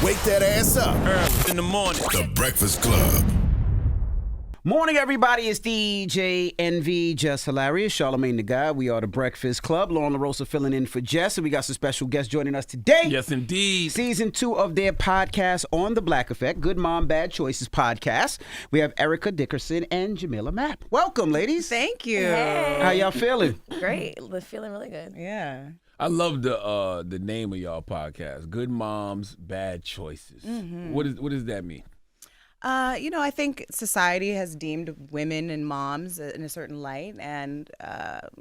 Wake that ass up. Early in the morning. The Breakfast Club. Morning, everybody. It's DJ NV, Jess Hilarious, Charlamagne the Guy. We are the Breakfast Club. Lauren LaRosa filling in for Jess, and we got some special guests joining us today. Yes, indeed. Season 2 of their podcast on the Black Effect, Good Mom, Bad Choices podcast. We have Erica Dickerson and Jamila Mapp. Welcome, ladies. Thank you. Hey. How y'all feeling? Great. Feeling really good. Yeah. I love the name of y'all podcast, Good Moms, Bad Choices. Mm-hmm. What does that mean? I think society has deemed women and moms in a certain light, and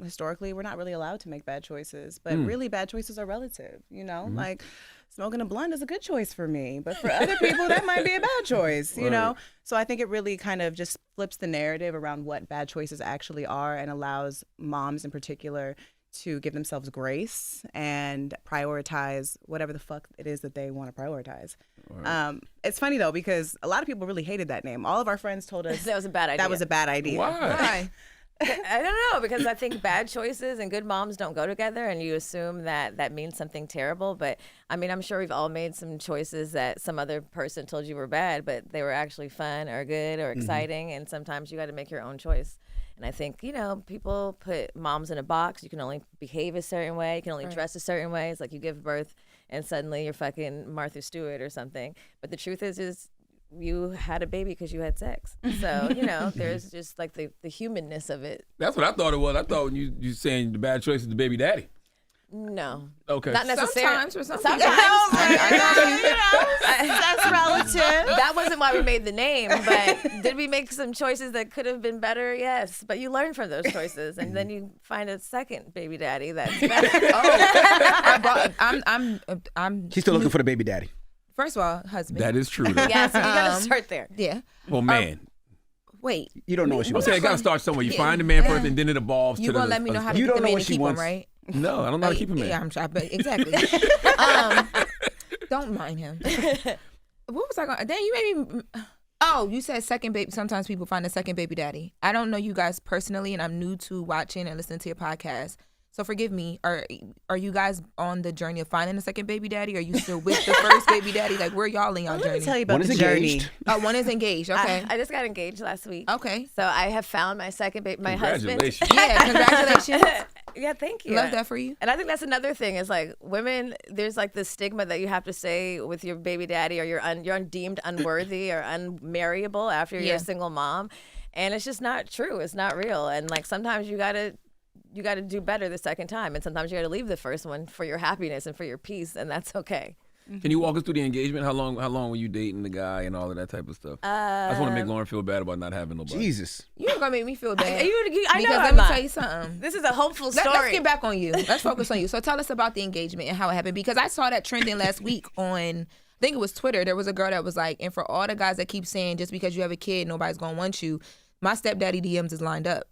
historically, we're not really allowed to make bad choices. But really, bad choices are relative. Like smoking a blunt is a good choice for me, but for other people, that might be a bad choice. You know, so I think it really kind of just flips the narrative around what bad choices actually are, and allows moms in particular to give themselves grace and prioritize whatever the fuck it is that they want to prioritize. Right. It's funny though, because a lot of people really hated that name. All of our friends told us that was a bad idea. That was a bad idea. Why? I don't know, because I think bad choices and good moms don't go together, and you assume that means something terrible. But I mean, I'm sure we've all made some choices that some other person told you were bad, but they were actually fun or good or exciting. And sometimes you got to make your own choice. And I think, people put moms in a box. You can only behave a certain way. You can only dress a certain way. It's like you give birth and suddenly you're fucking Martha Stewart or something. But the truth is you had a baby because you had sex. So, there's just like the humanness of it. That's what I thought it was. I thought when you saying the bad choice is the baby daddy. No. Okay. Not necessarily. Sometimes. That's relative. That wasn't why we made the name, but did we make some choices that could have been better? Yes. But you learn from those choices, and then you find a second baby daddy that's better. She's still looking for the baby daddy. First of all, husband. That is true, though. Yeah, so you got to start there. Yeah. Well, man. Wait. You don't know what she I'm wants. saying it got to start somewhere. You find a man first, and then it evolves. You to gonna the, let me know how to You get don't the know man what to she keep him, wants. right? No, I don't know how to keep a man. Yeah, I'm sure. But exactly. Don't mind him. What was I going? Then you made me. Oh, you said second baby. Sometimes people find a second baby daddy. I don't know you guys personally, and I'm new to watching and listening to your podcast. So forgive me. Are you guys on the journey of finding a second baby daddy? Are you still with the first baby daddy? Like, where y'all in y'all journey? Let me tell you about One the is journey. engaged. Oh, one is engaged. Okay. I just got engaged last week. Okay. So I have found my second baby, my husband. Congratulations. Yeah, congratulations. Yeah, thank you. Love that for you. And I think that's another thing is like women, there's like this stigma that you have to say with your baby daddy, or you're deemed unworthy or unmarriable after you're a single mom. And it's just not true. It's not real. And like sometimes you got to do better the second time. And sometimes you got to leave the first one for your happiness and for your peace. And that's okay. Can you walk us through the engagement? How long were you dating the guy and all of that type of stuff? I just want to make Lauren feel bad about not having nobody. Jesus. You're going to make me feel bad. I know because I'm let me not. tell you something. This is a hopeful story. Let's get back on you. Let's focus on you. So tell us about the engagement and how it happened. Because I saw that trending last week on, I think it was Twitter. There was a girl that was like, and for all the guys that keep saying just because you have a kid, nobody's going to want you, my stepdaddy DMs is lined up.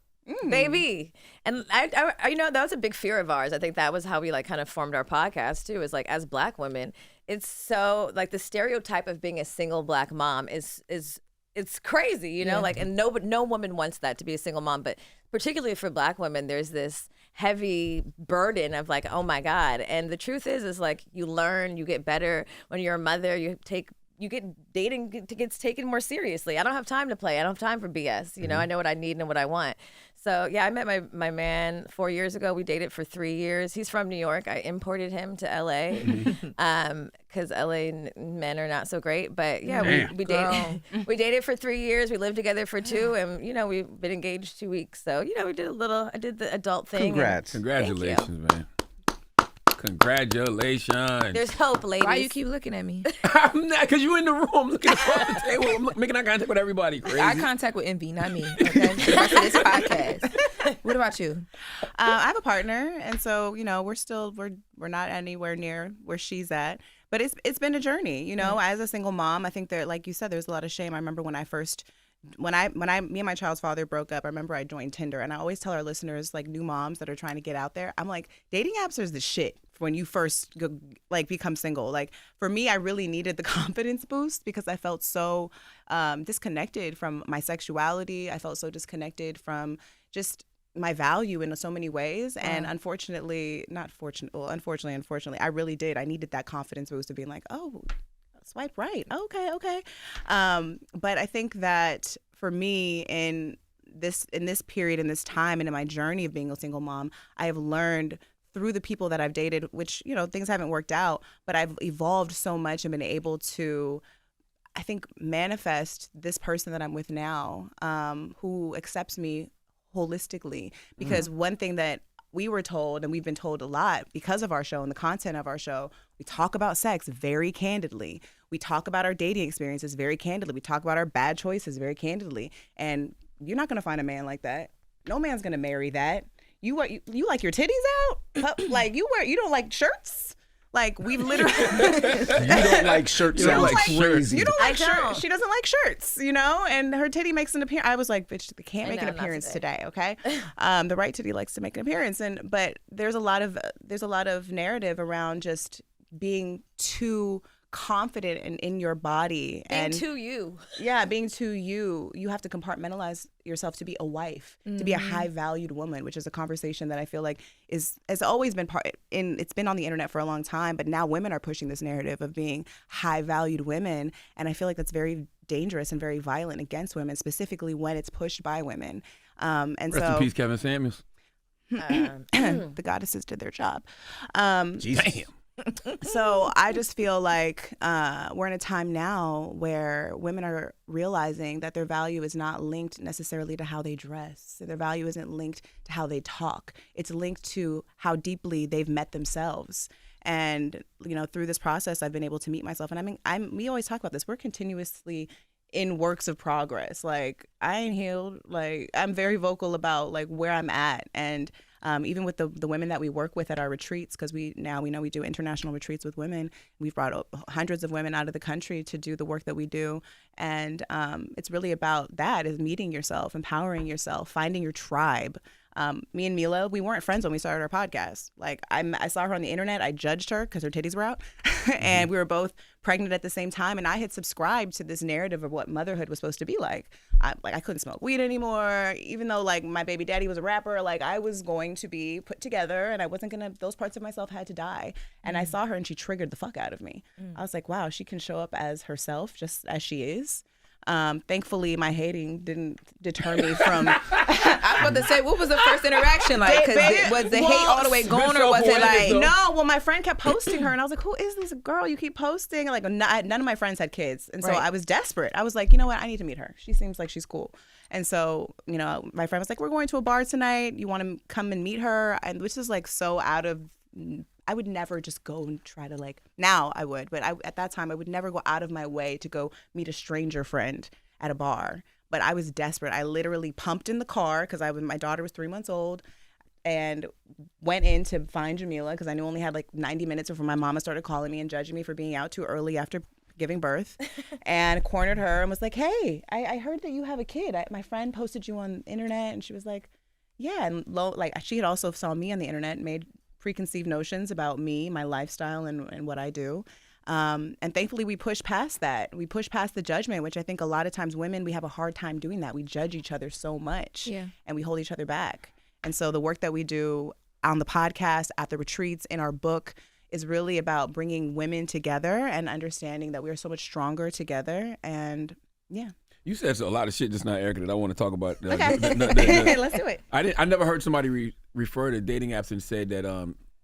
Baby. And I that was a big fear of ours. I think that was how we like kind of formed our podcast too, is like as Black women, it's so like the stereotype of being a single Black mom is it's crazy, like, and no woman wants that to be a single mom, but particularly for Black women, there's this heavy burden of like, oh my God. And the truth is like you learn, you get better when you're a mother, you get dating gets taken more seriously. I don't have time to play. I don't have time for BS. I know what I need and what I want. So yeah, I met my man 4 years ago. We dated for 3 years. He's from New York. I imported him to LA because LA men are not so great. But yeah, we dated. We dated for 3 years. We lived together for 2, and we've been engaged 2 weeks. So we did I did the adult thing. Congrats. Congratulations, man. Congratulations. There's hope, ladies. Why you keep looking at me? I'm not, because you in the room looking across the table. I'm making eye contact with everybody. Crazy. Eye contact with envy, not me. Okay, the rest of this podcast. What about you? I have a partner, and so we're not anywhere near where she's at. But it's been a journey, As a single mom, I think there, like you said, there's a lot of shame. I remember when me and my child's father broke up, I remember I joined Tinder, and I always tell our listeners, like new moms that are trying to get out there, I'm like, dating apps are the shit when you first go, like become single. Like for me, I really needed the confidence boost because I felt so disconnected from my sexuality. I felt so disconnected from just my value in so many ways. And unfortunately, I really did. I needed that confidence boost of being like, oh, swipe right. Okay. But I think that for me in this period, in this time, and in my journey of being a single mom, I have learned through the people that I've dated, which, things haven't worked out, but I've evolved so much and been able to, I think, manifest this person that I'm with now, who accepts me holistically. Because one thing that we were told, and we've been told a lot because of our show and the content of our show, we talk about sex very candidly. We talk about our dating experiences very candidly. We talk about our bad choices very candidly. And you're not going to find a man like that. No man's going to marry that. You like your titties out? Like you don't like shirts? Like we've literally You don't like shirts. You don't Sounds like crazy. You don't like I don't. shirts. She doesn't like shirts, and her titty makes an appearance. I was like, bitch, they can't make an not appearance today. today, okay? The right titty likes to make an appearance, but there's a lot of narrative around just being too confident in your body Being too you. Yeah, being too you have to compartmentalize yourself to be a wife, to be a high valued woman, which is a conversation that I feel like has always been it's been on the internet for a long time, but now women are pushing this narrative of being high valued women, and I feel like that's very dangerous and very violent against women, specifically when it's pushed by women. And Rest in peace, Kevin Samuels. the goddesses did their job. Jesus. Damn. So I just feel like we're in a time now where women are realizing that their value is not linked necessarily to how they dress. Their value isn't linked to how they talk. It's linked to how deeply they've met themselves. And, through this process, I've been able to meet myself. And we always talk about this. We're continuously in works of progress. Like, I ain't healed. Like, I'm very vocal about like where I'm at. And even with the women that we work with at our retreats, because we know we do international retreats with women. We've brought hundreds of women out of the country to do the work that we do. And it's really about that, is meeting yourself, empowering yourself, finding your tribe. Me and Mila, we weren't friends when we started our podcast. Like I saw her on the internet. I judged her because her titties were out. And we were both pregnant at the same time. And I had subscribed to this narrative of what motherhood was supposed to be like. I couldn't smoke weed anymore, even though like my baby daddy was a rapper. Like I was going to be put together, and I wasn't gonna. Those parts of myself had to die. And I saw her, and she triggered the fuck out of me. I was like, wow, she can show up as herself, just as she is. Thankfully, my hating didn't deter me from. I was about to say, what was the first interaction like? Because was the hate all the way gone, or was it like? No, well, my friend kept posting her, and I was like, who is this girl you keep posting? Like, none of my friends had kids, and so I was desperate. I was like, you know what? I need to meet her. She seems like she's cool. And so, my friend was like, we're going to a bar tonight. You want to come and meet her? And which is like so out of. I would never just go and try to like, now I would, but at that time I would never go out of my way to go meet a stranger friend at a bar. But I was desperate. I literally pumped in the car because my daughter was 3 months old, and went in to find Jamila because I knew I only had like 90 minutes before my mama started calling me and judging me for being out too early after giving birth, and cornered her and was like, hey, I heard that you have a kid. My friend posted you on the internet, and she was like, yeah. And she had also saw me on the internet and made preconceived notions about me, my lifestyle, and what I do. And thankfully we push past that. We push past the judgment, which I think a lot of times women, we have a hard time doing that. We judge each other so much, and we hold each other back. And so the work that we do on the podcast, at the retreats, in our book, is really about bringing women together and understanding that we are so much stronger together. And yeah. You said a lot of shit just now, Erica, that I want to talk about. Okay. Let's do it. I never heard somebody refer to dating apps and said that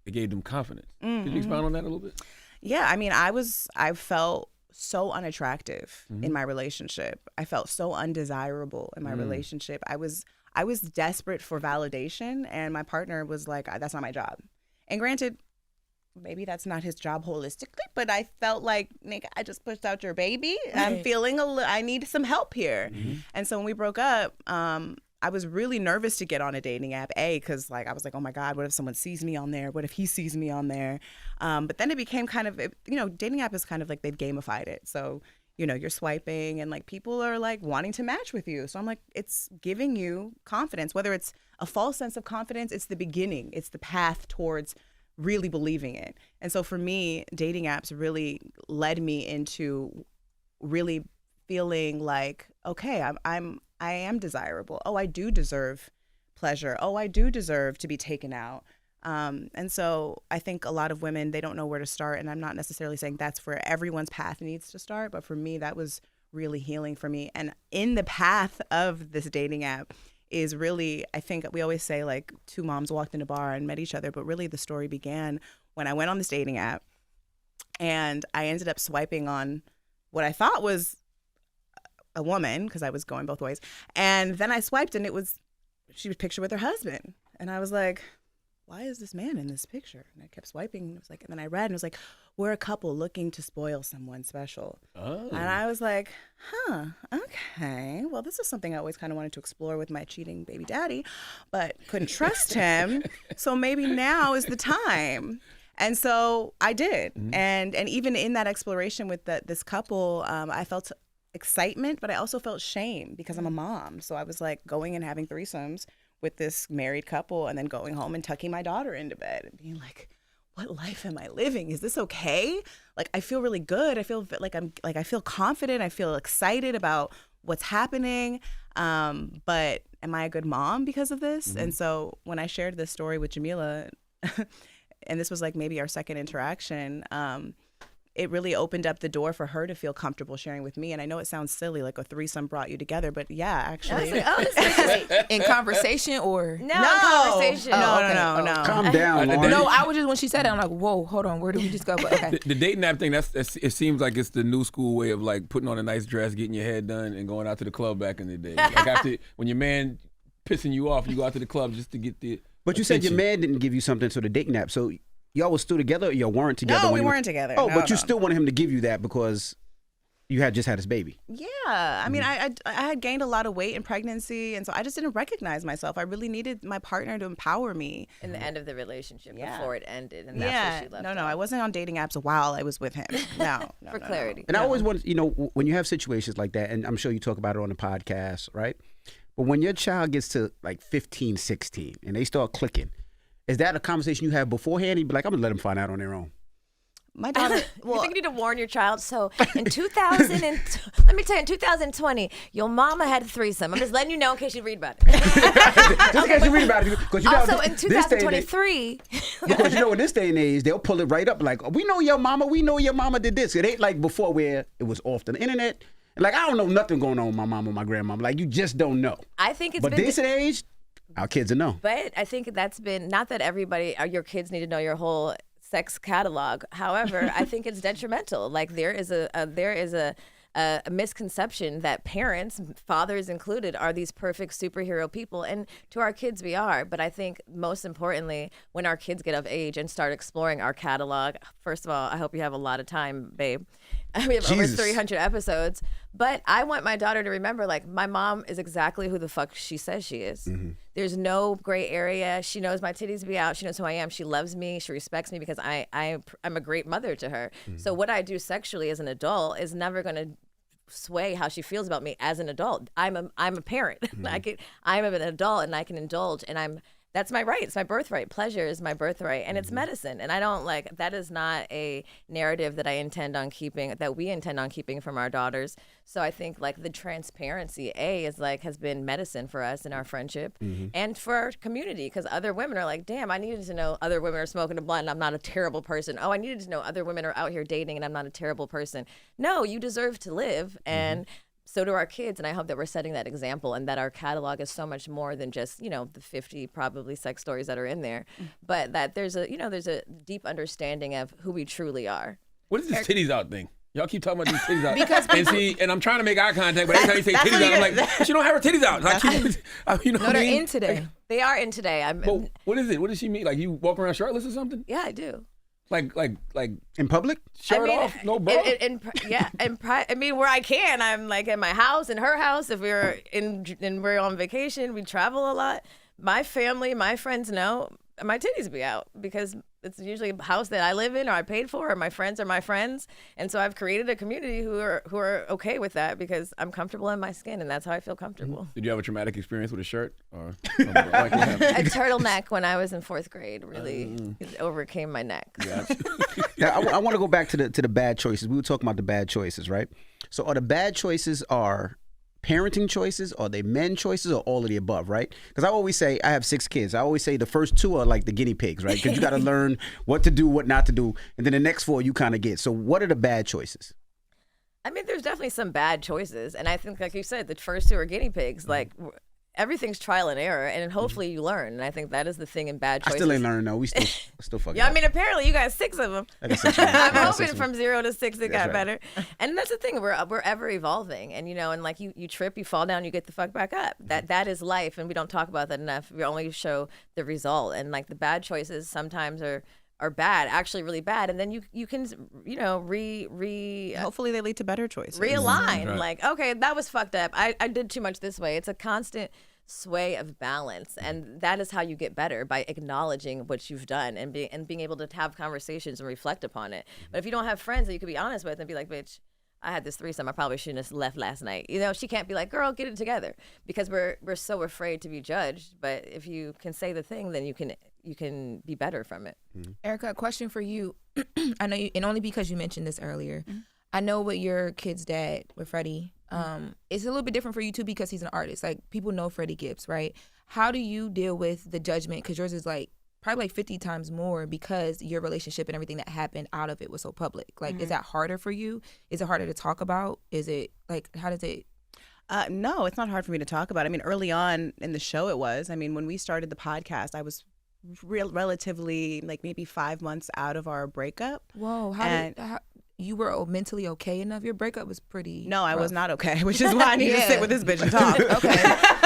it gave them confidence. Could you expound on that a little bit? Yeah, I mean, I felt so unattractive in my relationship. I felt so undesirable in my relationship. I was desperate for validation, and my partner was like, that's not my job. And granted, maybe that's not his job holistically, but I felt like, nigga, I just pushed out your baby. I'm feeling I need some help here. And so when we broke up, I was really nervous to get on a dating app, because like I was like, oh my God, what if someone sees me on there? What if he sees me on there? But then it became kind of, dating app is kind of like they've gamified it. So, you're swiping and like people are like wanting to match with you. So I'm like, it's giving you confidence, whether it's a false sense of confidence, it's the beginning, it's the path towards really believing it. And so for me, dating apps really led me into really feeling like, okay, I am desirable. Oh, I do deserve pleasure. Oh, I do deserve to be taken out. And so I think a lot of women, they don't know where to start. And I'm not necessarily saying that's where everyone's path needs to start. But for me, that was really healing for me. And in the path of this dating app is really, I think we always say like two moms walked in a bar and met each other. But really the story began when I went on this dating app and I ended up swiping on what I thought was a woman, because I was going both ways. And then I swiped and she was pictured with her husband. And I was like, why is this man in this picture? And I kept swiping. And it was like, and then I read and it was like, we're a couple looking to spoil someone special. Oh. And I was like, okay. Well, this is something I always kind of wanted to explore with my cheating baby daddy, but couldn't trust him. So maybe now is the time. And so I did. Mm-hmm. And even in that exploration with this couple, I felt excitement, but I also felt shame because I'm a mom. So I was like going and having threesomes with this married couple and then going home and tucking my daughter into bed and being like, what life am I living? Is this okay? Like, I feel really good. I feel like I feel confident. I feel excited about what's happening. But am I a good mom because of this? Mm-hmm. And so when I shared this story with Jamila, and this was like maybe our second interaction, it really opened up the door for her to feel comfortable sharing with me. And I know it sounds silly, like a threesome brought you together, but yeah, actually. In conversation or? No, in conversation. No. Calm down, Lauren. No, I was just, when she said it, I'm like, whoa, hold on, where did we just go? But, okay. The dating app thing, it seems like it's the new school way of like putting on a nice dress, getting your hair done, and going out to the club back in the day. Like when your man pissing you off, you go out to the club just to get the But you attention. said your man didn't give you something to the dating app, so y'all was still together or y'all weren't together? No, we weren't together. Oh, no, but you still wanted him to give you that because you had just had his baby. Yeah. I mean, I had gained a lot of weight in pregnancy, and so I just didn't recognize myself. I really needed my partner to empower me. In the end of the relationship, before it ended, and that's where she left No, I wasn't on dating apps while I was with him. No. For clarity. And I always want, when you have situations like that, and I'm sure you talk about it on the podcast, right? But when your child gets to like 15, 16, and they start clicking, is that a conversation you have beforehand? You'd be like, I'm going to let them find out on their own. My daughter, well, you think you need to warn your child? So in 2020, your mama had a threesome. I'm just letting you know in case you read about it. Just in case you read about it. Also in 2023. Because in this day and age, they'll pull it right up like, we know your mama did this. It ain't like before where it was off the internet. Like, I don't know nothing going on with my mom or my grandmama. Like, you just don't know. I think it's But this age, our kids will know. But I think that's been, not that everybody, your kids need to know your whole sex catalog. However, I think it's detrimental. Like there is a misconception that parents, fathers included, are these perfect superhero people. And to our kids, we are. But I think most importantly, when our kids get of age and start exploring our catalog, first of all, I hope you have a lot of time, babe. We have over 300 episodes. But I want my daughter to remember, like, my mom is exactly who the fuck she says she is. Mm-hmm. There's no gray area. She knows my titties be out. She knows who I am. She loves me. She respects me because I'm a great mother to her. Mm-hmm. So what I do sexually as an adult is never going to sway how she feels about me as an adult. I'm a parent. Mm-hmm. I'm an adult and I can indulge, and that's my right. It's my birthright. Pleasure is my birthright, and it's medicine. And I don't that is not a narrative that we intend on keeping from our daughters. So I think like the transparency has been medicine for us in our friendship and for our community, because other women are like, damn, I needed to know other women are smoking a blunt and I'm not a terrible person. Oh, I needed to know other women are out here dating and I'm not a terrible person. No, you deserve to live, and so do our kids, and I hope that we're setting that example, and that our catalog is so much more than just, the 50 probably sex stories that are in there, but that there's a deep understanding of who we truly are. What is this titties out thing? Y'all keep talking about these titties out. And I'm trying to make eye contact, but every time you say titties out, I'm like, but you don't have her titties out. Like, they're in today. They are in today. But what is it? What does she mean? Like, you walk around shirtless or something? Yeah, I do. Like in public? Shirt off? No bra? Where I can. I'm like in my house, in her house. If we're we're on vacation, we travel a lot. My family, my friends know my titties be out because it's usually a house that I live in or I paid for, or my friends are my friends. And so I've created a community who are okay with that because I'm comfortable in my skin, and that's how I feel comfortable. Did you have a traumatic experience with a shirt? Or a turtleneck when I was in 4th grade really overcame my neck. Now, I want to go back to the bad choices. We were talking about the bad choices, right? So are the bad choices parenting choices? Are they men choices, or all of the above, right? Because I always say, I have 6 kids. I always say the first 2 are like the guinea pigs, right? Because you got to learn what to do, what not to do. And then the next 4 you kind of get. So what are the bad choices? I mean, there's definitely some bad choices. And I think, like you said, the first 2 are guinea pigs. Like, everything's trial and error, and hopefully you learn. And I think that is the thing in bad choices. I still ain't learning, though. We still fucking Yeah, I mean, apparently you got 6 of them. I got 6 I'm hoping from 0 to 6 it got right. better. And that's the thing, we're ever evolving. And, and like you trip, you fall down, you get the fuck back up. That is life, and we don't talk about that enough. We only show the result. And like the bad choices sometimes are bad, actually really bad, and then you can hopefully they lead to better choices. Realign. Right. Like, okay, that was fucked up. I did too much this way. It's a constant sway of balance, and that is how you get better, by acknowledging what you've done and being able to have conversations and reflect upon it. But if you don't have friends that you could be honest with and be like, bitch, I had this threesome, I probably shouldn't have left last night. She can't be like, girl, get it together, because we're so afraid to be judged. But if you can say the thing, then you can be better from it. Erica, a question for you. I know you, and only because you mentioned this earlier. I know with your kid's dad, with Freddie, it's a little bit different for you too, because he's an artist. Like, people know Freddie Gibbs, right? How do you deal with the judgment? Because yours is like probably like 50 times more, because your relationship and everything that happened out of it was so public. Like, is that harder for you? Is it harder to talk about? Is it like, how does it? No, it's not hard for me to talk about. I mean, early on in the show it was. I mean, when we started the podcast, I was relatively like maybe 5 months out of our breakup. Whoa, how you were mentally okay enough? Your breakup was pretty No, I rough. was not okay, which is why I need to sit with this bitch and talk. Okay.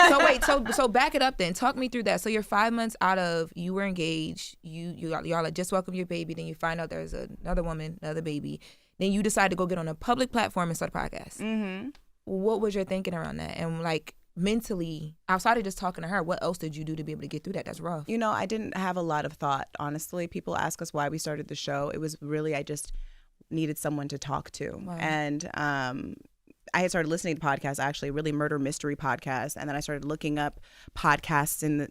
So wait, so back it up then. Talk me through that. So you're 5 months out of, you were engaged, y'all had just welcomed your baby, then you find out there's another woman, another baby. Then you decide to go get on a public platform and start a podcast. Mm-hmm. What was your thinking around that? And like, mentally, outside of just talking to her, what else did you do to be able to get through that? That's rough. I didn't have a lot of thought, honestly. People ask us why we started the show. It was really, I just needed someone to talk to. Wow. And I had started listening to podcasts, actually, really murder mystery podcasts. And then I started looking up podcasts in the,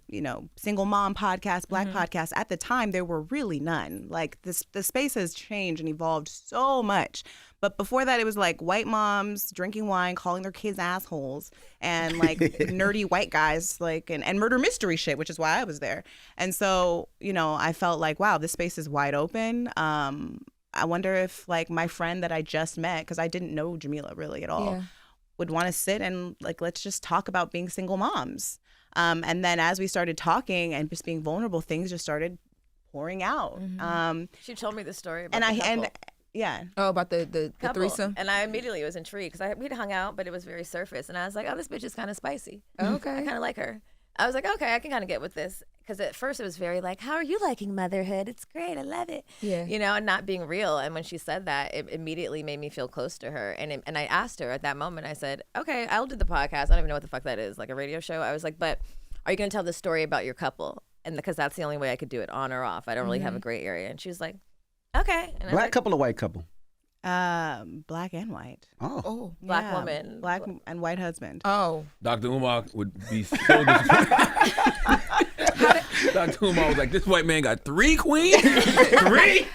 single mom podcasts, Black podcasts. At the time, there were really none. Like, the space has changed and evolved so much. But before that, it was like white moms drinking wine, calling their kids assholes, and like nerdy white guys, like, and murder mystery shit, which is why I was there. And so, I felt like, wow, this space is wide open. I wonder if like my friend that I just met, because I didn't know Jamila really at all, would want to sit and like, let's just talk about being single moms. And then as we started talking and just being vulnerable, things just started pouring out. She told me the story about Yeah. Oh, about the couple. threesome? And I immediately was intrigued, because we'd hung out, but it was very surface. And I was like, oh, this bitch is kind of spicy. Okay. I kind of like her. I was like, okay, I can kind of get with this. Because at first it was very like, how are you liking motherhood? It's great. I love it. Yeah. And not being real. And when she said that, it immediately made me feel close to her. And I asked her at that moment, I said, okay, I'll do the podcast. I don't even know what the fuck that is, like a radio show. I was like, but are you going to tell the story about your couple? And because that's the only way I could do it, on or off. I don't really have a gray area. And she was like, okay. And Black couple or white couple? Black and white. Oh. Black woman. Black and white husband. Oh. Dr. Umar would be so disappointed. Dr. Umar was like, this white man got 3 queens? 3?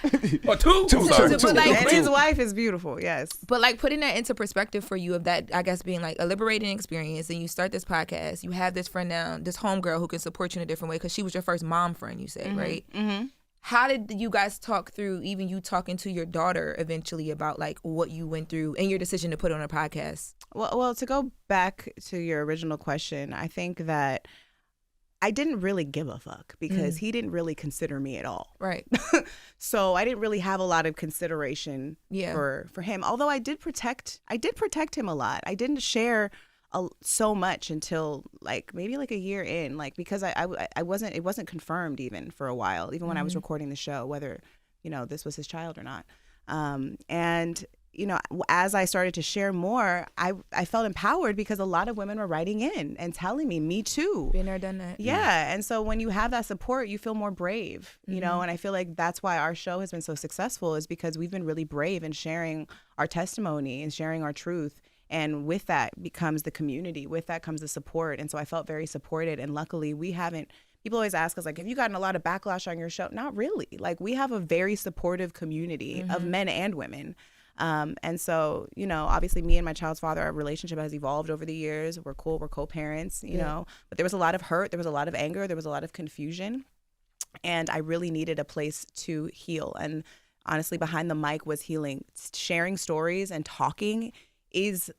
Or 2? Sorry. But like, And his wife is beautiful, yes. But like, putting that into perspective for you, of that, I guess, being like a liberating experience, and you start this podcast, you have this friend now, this homegirl who can support you in a different way, because she was your first mom friend, you said, right? Mm-hmm. How did you guys talk through, even you talking to your daughter eventually, about like what you went through and your decision to put on a podcast? Well, to go back to your original question, I think that I didn't really give a fuck, because he didn't really consider me at all. Right. So I didn't really have a lot of consideration for him. Although I did protect him a lot. I didn't share so much until like maybe like a year in, like, because it wasn't confirmed even for a while, even when I was recording the show, whether this was his child or not. And as I started to share more, I felt empowered, because a lot of women were writing in and telling me too. Been there, done that. Yeah. And so when you have that support, you feel more brave, and I feel like that's why our show has been so successful, is because we've been really brave in sharing our testimony and sharing our truth. And with that becomes the community. With that comes the support. And so I felt very supported. And luckily, people always ask us, like, have you gotten a lot of backlash on your show? Not really. Like, we have a very supportive community of men and women. And so, you know, obviously me and my child's father, our relationship has evolved over the years. We're cool. We're co-parents, you know, but there was a lot of hurt. There was a lot of anger. There was a lot of confusion. And I really needed a place to heal. And honestly, behind the mic was healing. Sharing stories and talking is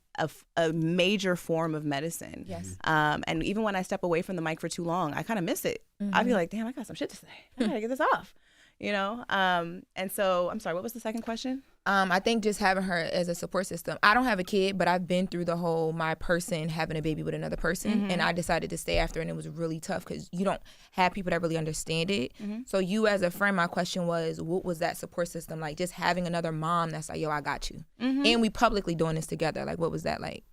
a major form of medicine. Yes. And even when I step away from the mic for too long, I kind of miss it. I feel like, damn, I got some shit to say. I gotta get this off, you know? And so, I'm sorry, what was the second question? I think just having her as a support system. I don't have a kid, but I've been through the whole my person having a baby with another person, and I decided to stay after, and it was really tough because you don't have people that really understand it. So you as a friend, my question was, what was that support system like? Just having another mom that's like, yo, I got you. And we publicly doing this together. Like, what was that like?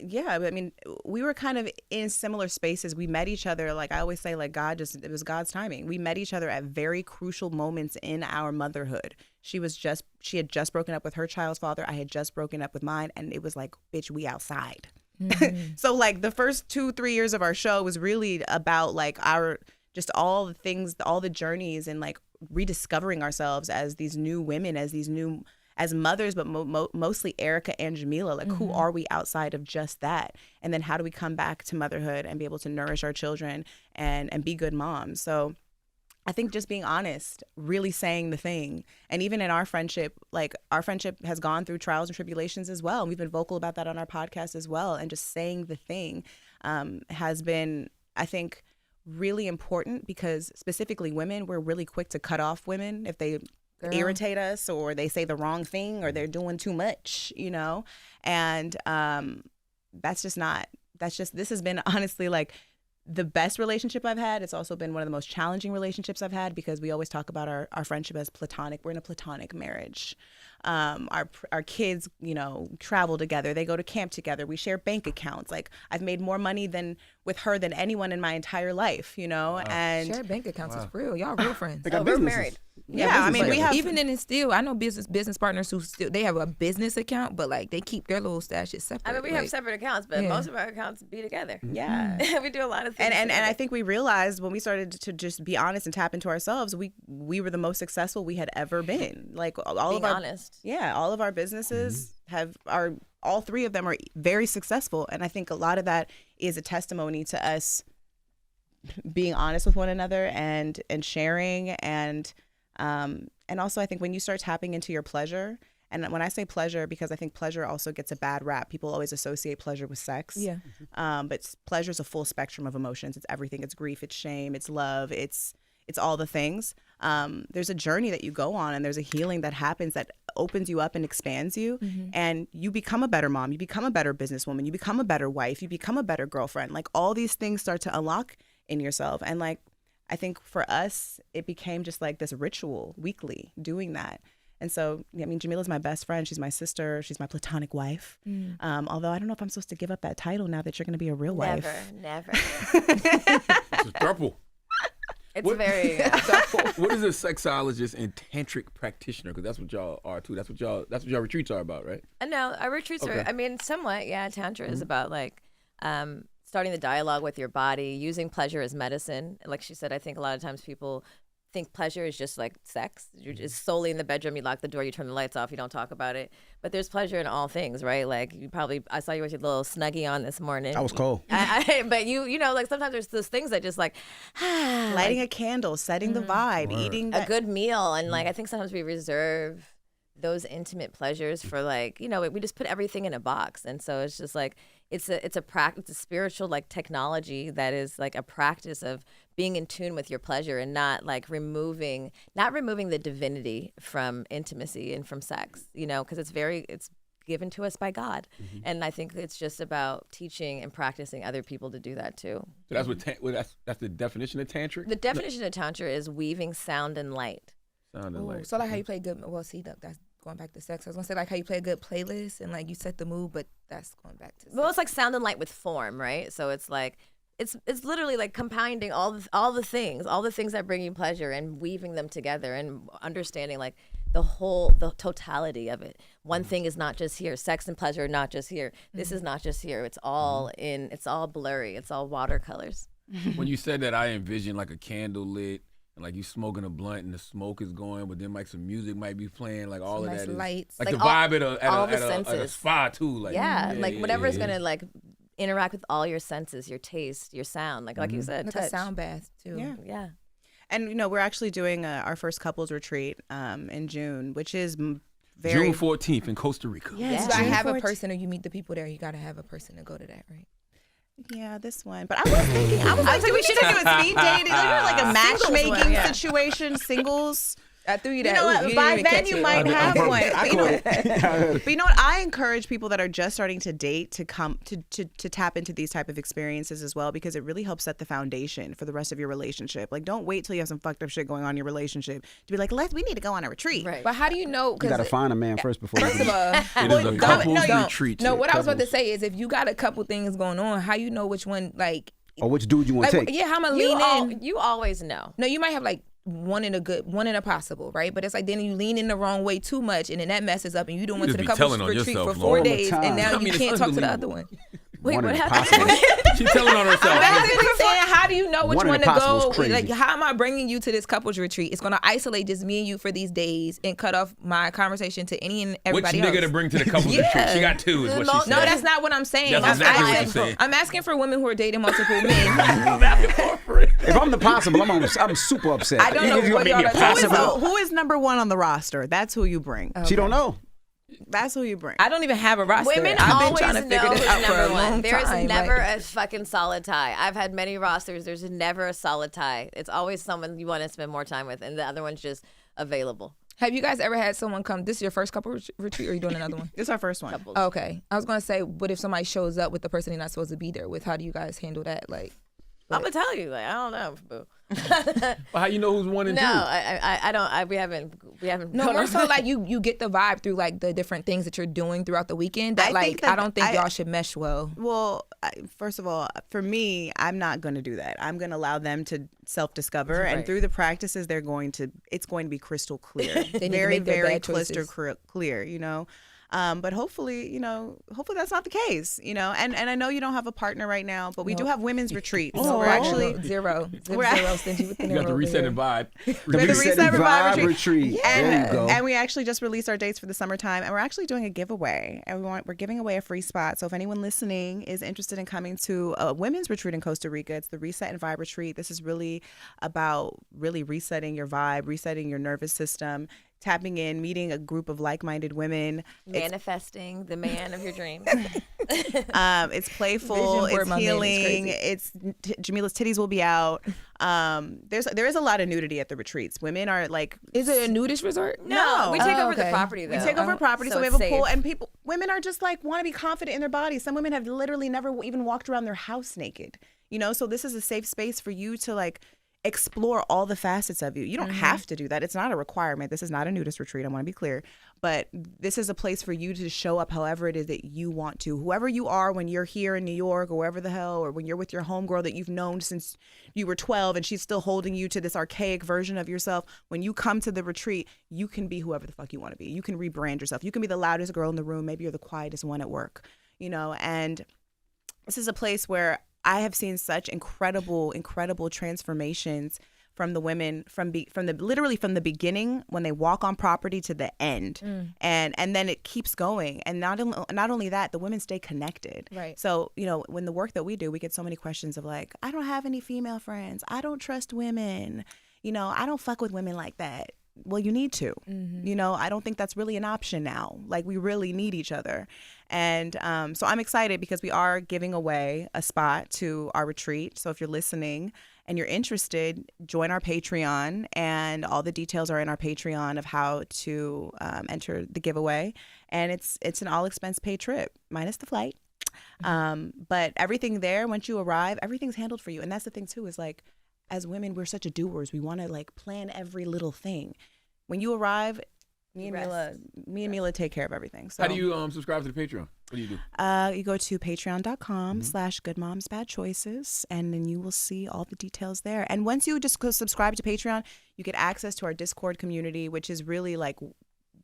Yeah, I mean, we were kind of in similar spaces. We met each other, like I always say, like it was God's timing. We met each other at very crucial moments in our motherhood. She had just broken up with her child's father. I had just broken up with mine. And it was like, bitch, we outside. So like the first 2-3 years of our show was really about like just all the things, all the journeys and like rediscovering ourselves as these new women, as mothers, but mostly Erica and Jamila. Like, who are we outside of just that? And then how do we come back to motherhood and be able to nourish our children and be good moms? So I think just being honest, really saying the thing. And even in our friendship, like our friendship has gone through trials and tribulations as well. And we've been vocal about that on our podcast as well. And just saying the thing has been, I think, really important because specifically women, we're really quick to cut off women if they irritate us or they say the wrong thing or they're doing too much, you know? And this has been honestly like the best relationship I've had. It's also been one of the most challenging relationships I've had because we always talk about our friendship as platonic. We're in a platonic marriage. Our kids, you know, travel together. They go to camp together. We share bank accounts. Like I've made more money with her than anyone in my entire life, you know? Wow. And share bank accounts is real. Y'all real friends. We're married. Yeah, I mean, we have even then it's still. I know business partners who still they have a business account, but like they keep their little stashes separate. I mean, we have separate accounts, but most of our accounts be together. Yeah, we do a lot of things. And I think we realized when we started to just be honest and tap into ourselves, we were the most successful we had ever been. Like all of our businesses all three of them are very successful, and I think a lot of that is a testimony to us being honest with one another and sharing and also I think when you start tapping into your pleasure, and when I say pleasure, because I think pleasure also gets a bad rap. People always associate pleasure with sex. Yeah. But pleasure is a full spectrum of emotions. It's everything. It's grief. It's shame. It's love. It's all the things. There's a journey that you go on, and there's a healing that happens that opens you up and expands you, and you become a better mom. You become a better businesswoman. You become a better wife. You become a better girlfriend. Like all these things start to unlock in yourself, and like I think for us, it became just like this ritual weekly doing that. And so, I mean, Jamila's my best friend. She's my sister. She's my platonic wife. Although I don't know if I'm supposed to give up that title now that you're going to be a real wife. Never. It's purple. It's very. What is a sexologist and tantric practitioner? Because that's what y'all are too. That's what y'all retreats are about, right? No, our retreats are. I mean, somewhat. Yeah, Tantra is about like. Starting the dialogue with your body, using pleasure as medicine. Like she said, I think a lot of times people think pleasure is just like sex. You're just solely in the bedroom, you lock the door, you turn the lights off, you don't talk about it. But there's pleasure in all things, right? Like I saw you with your little Snuggie on this morning. I was cold. But you know, like sometimes there's those things that just like lighting a candle, setting the vibe, eating a good meal. And like I think sometimes we reserve those intimate pleasures for like, you know, we just put everything in a box. And so it's just like, it's a spiritual like technology that is like a practice of being in tune with your pleasure and not removing the divinity from intimacy and from sex, you know, because it's given to us by God. And I think it's just about teaching and practicing other people to do that too. So that's the definition of tantra? The definition of tantra is weaving sound and light. Sound and light. So like how you play good, well, see, that's going back to sex. I was gonna say like how you play a good playlist and like you set the mood, but that's going back to sex. Well, it's like sound and light with form, right? So it's like it's literally like compounding all the things that bring you pleasure and weaving them together and understanding like the totality of it. One thing is not just here. Sex and pleasure are not just here. This is not just here. It's all it's all blurry. It's all watercolors. When you said that, I envisioned like a candle lit and like you smoking a blunt and the smoke is going, but then like some music might be playing, like all Some of nice that is lights. like Like the vibe all the at a senses. spa too. Like like whatever is yeah. gonna like interact with all your senses, your taste, your sound, like you said, Like touch. a sound bath too. Yeah. Yeah. And we're actually doing our first couples retreat in June, which is very June 14th in Costa Rica. Yes, You gotta June have a 14th. person, or you meet the people there. You gotta have a person to go to that, right? Yeah, this one. But I was thinking, like, we should do a speed dating, like a matchmaking situation, singles. I threw you You that. know Ooh, what? didn't By even then catch you it. might have one. I You know, caught it. but you know what? I encourage people that are just starting to date to come to tap into these type of experiences as well, because it really helps set the foundation for the rest of your relationship. Like, don't wait till you have some fucked up shit going on in your relationship to be like, we need to go on a retreat. Right. But how do you know? You gotta find a man first before First you of all, It is a couples retreat. No, what I was about to Couples. say is, if you got a couple things going on, how you know which one, like, or which dude you want to take. yeah, how I'm gonna lean in. You always know. No, you might have like one in a possible, right? But it's like then you lean in the wrong way too much, and then that messes up, and you don't went to just the be couples telling on retreat yourself, for Lord. 4 All the days, time. and now I mean, you it's can't talk to the unbelievable. other one. Wait, One what in a happened? possible. She's telling on herself. Basically saying, how do you know which One in one a to possible is go? crazy. Like, how am I bringing you to this couples retreat? It's gonna isolate just me and you for these days and cut off my conversation to any and Which everybody else. nigga to bring to the couples Yeah. retreat? She got two, is what she said. No, that's not what I'm saying. That's I'm exactly what asking, you're saying. I'm asking for women who are dating multiple men. If I'm the possible, I'm super upset. I don't know You what gonna make y'all me are a talking possible? about. Who is number one on the roster? That's who you bring. She don't know. That's who you bring. I don't even have a roster. Women I've been always trying to know figure this who's out for a number long one. There's time. never like, a fucking solid tie. I've had many rosters. There's never a solid tie. It's always someone you want to spend more time with, and the other one's just available. have you guys ever had someone come? This is your first couple retreat, or are you doing another one? This is our first one. Couples. Okay, I was gonna say, what if somebody shows up with the person they're not supposed to be there with? How do you guys handle that? Like, I'm gonna tell you, like, I don't know, boo. Well, how you know who's one and No, two? I don't. We haven't. no, more so like you get the vibe through like the different things that you're doing throughout the weekend. That I like think that I don't think I- y'all should mesh well. Well, first of all, for me, I'm not going to do that. I'm going to allow them to self-discover, and Right. through the practices, it's going to be crystal clear, They need to very, make their very bad choices. crystal clear. But hopefully, hopefully that's not the case. And I know you don't have a partner right now, but we do have women's retreats. So we're actually zero we're- stingy with the You got the resetting vibe. The We're the reset Reset and Vibe vibe retreat. There you go. And we actually just released our dates for the summertime, and we're actually doing a giveaway. And we're giving away a free spot. So if anyone listening is interested in coming to a women's retreat in Costa Rica, it's the Reset and Vibe retreat. This is really about really resetting your vibe, resetting your nervous system, tapping in, meeting a group of like-minded women. Manifesting the man of your dreams. It's playful, Vision board, it's my man, healing, it's Jamila's titties will be out. There is a lot of nudity at the retreats. Women are like, Is it a nudist resort? No. we take Oh, over the okay. property though. we take over property, so we have it's a pool, safe. and women are just like want to be confident in their bodies. Some women have literally never even walked around their house naked. So this is a safe space for you to like explore all the facets of you. You don't have to do that. It's not a requirement. This is not a nudist retreat. I want to be clear. But this is a place for you to show up however it is that you want to. Whoever you are when you're here in New York or wherever the hell, or when you're with your homegirl that you've known since you were 12 and she's still holding you to this archaic version of yourself, when you come to the retreat, you can be whoever the fuck you want to be. You can rebrand yourself. You can be the loudest girl in the room. Maybe you're the quietest one at work, and this is a place where I have seen such incredible transformations from the women literally from the beginning when they walk on property to the end, and then it keeps going. And not only that, the women stay connected. Right. So when the work that we do, we get so many questions of like, I don't have any female friends. I don't trust women. I don't fuck with women like that. Well, you need to. I don't think that's really an option now. Like, we really need each other. And so I'm excited because we are giving away a spot to our retreat. So if you're listening and you're interested, join our Patreon, and all the details are in our Patreon of how to enter the giveaway. And it's an all expense paid trip minus the flight. But everything there, once you arrive, everything's handled for you. And that's the thing too, is like, as women, we're such a doers. We want to like plan every little thing. When you arrive, me and Mila take care of everything. So How do you subscribe to the Patreon? What do you do? you go to patreon.com/goodmomsbadchoices, and then you will see all the details there. And once you just subscribe to Patreon, you get access to our Discord community, which is really like,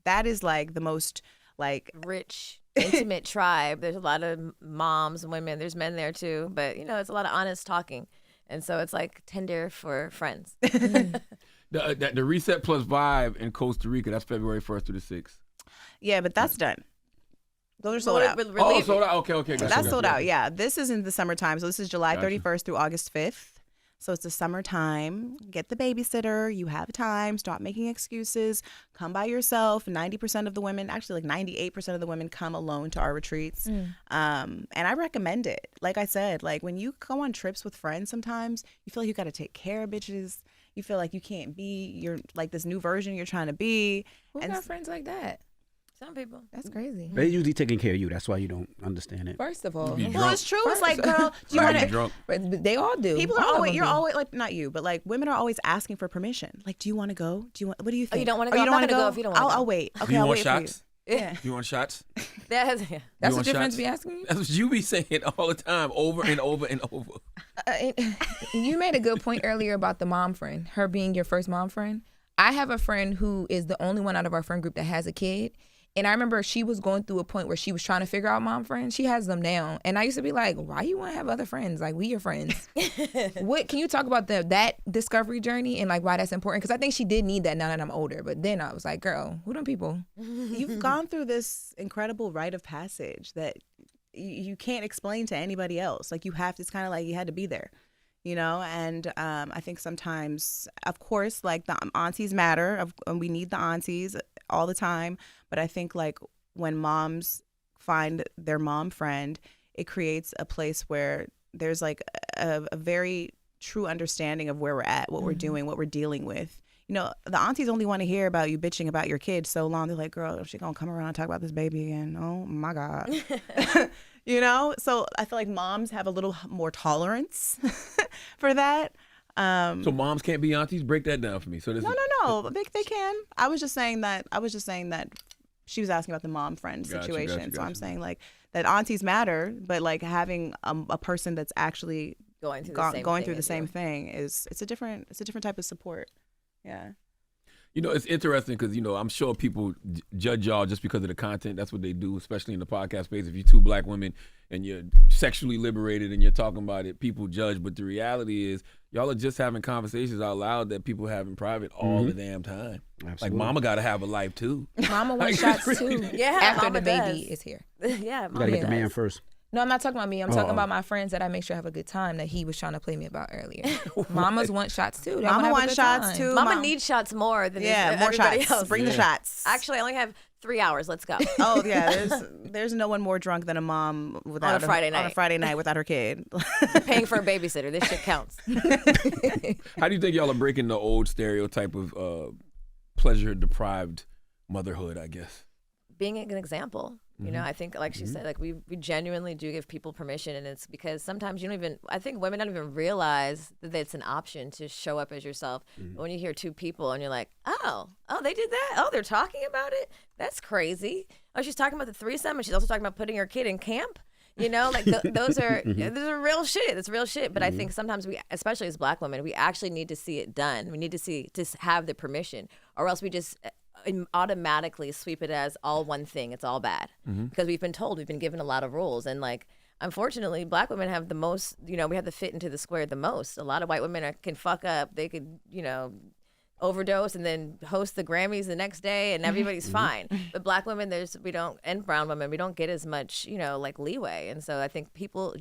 that is like the most like Rich, intimate tribe. There's a lot of moms and women. There's men there too, but it's a lot of honest talking. And so it's like Tinder for friends. The Reset Plus Vibe in Costa Rica, that's February 1st through the 6th. Yeah, but that's done. Those are sold out. Oh, sold out. Okay. That's sold out. Yeah, this is in the summertime. So this is July 31st through August 5th. So it's the summertime. Get the babysitter. You have time. Stop making excuses. Come by yourself. 90% of the women, actually like 98% of the women come alone to our retreats. And I recommend it. Like I said, like when you go on trips with friends sometimes, you feel like you got to take care of bitches. You feel like you can't be you're like this new version you're trying to be. Who got friends like that? Some people. That's crazy. They usually taking care of you. That's why you don't understand it. First of all, Well, it's true. It's like, girl, do you want to? Drunk. but they all do. People All are of always, them you're do. always like, not you, but like women are always asking for permission. Like, do you want to go? Do you want? What do you think? you don't wanna Oh, go? you I'm don't not wanna gonna go if you don't wanna I'll go. wait. Okay, Do you I'll want wait shots? for you. Yeah. You want shots? That's That's You the want difference. shots? Be asking me. That's what you be saying all the time, over and over and over. You made a good point earlier about the mom friend, her being your first mom friend. I have a friend who is the only one out of our friend group that has a kid. And I remember she was going through a point where she was trying to figure out mom friends. She has them now. And I used to be like, why you want to have other friends? Like, we your friends. What can you talk about that discovery journey and like why that's important? Because I think she did need that now that I'm older. But then I was like, girl, who them people? You've gone through this incredible rite of passage that you can't explain to anybody else. Like you have to, it's kind of like you had to be there, you know? And I think sometimes, of course, like the aunties matter. And we need the aunties all the time. But I think like when moms find their mom friend, it creates a place where there's like a very true understanding of where we're at, what we're doing, what we're dealing with. You know, the aunties only want to hear about you bitching about your kid so long. They're like, girl, she gonna come around and talk about this baby again. Oh my God. You know? So I feel like moms have a little more tolerance for that. So moms can't be aunties? Break that down for me. So this No. They can. I was just saying that she was asking about the mom friend situation. So I'm saying like that aunties matter, but like having a person that's actually going through the same thing is it's a different type of support. Yeah. You know, it's interesting because, you know, I'm sure people judge y'all just because of the content. That's what they do, especially in the podcast space. If you're two black women and you're sexually liberated and you're talking about it, people judge. But the reality is y'all are just having conversations out loud that people have in private all the damn time. Absolutely. Like mama got to have a life too. Mama wants shots too. Yeah, after mama the baby does. is here. Yeah, You gotta get the man first. No, I'm not talking about me. I'm talking about my friends that I make sure have a good time that he was trying to play me about earlier. Mamas want shots too. They Mama wanna have a wants good shots time. too. Mama needs shots more than more everybody shots. else. Bring the shots. Actually, I only have 3 hours. Let's go. Oh yeah, there's no one more drunk than a mom without On a Friday night without her kid. Paying for a babysitter. This shit counts. How do you think y'all are breaking the old stereotype of pleasure-deprived motherhood, I guess? Being an example. You know, I think, like she said, like we genuinely do give people permission, and it's because sometimes you don't even, I think women don't even realize that it's an option to show up as yourself. But when you hear two people and you're like, oh, they did that? Oh, they're talking about it? That's crazy. Oh, she's talking about the threesome, and she's also talking about putting her kid in camp? You know, like those are real shit. It's real shit. But I think sometimes we, especially as black women, we actually need to see it done. We need to have the permission, or else we just automatically sweep it as all one thing. It's all bad because we've been given a lot of rules, and like unfortunately black women have the most, you know, we have to fit into the square the most. A lot of white women can fuck up. They could, you know, overdose and then host the Grammys the next day and everybody's fine. But black women, and brown women, we don't get as much, you know, like leeway. And so I think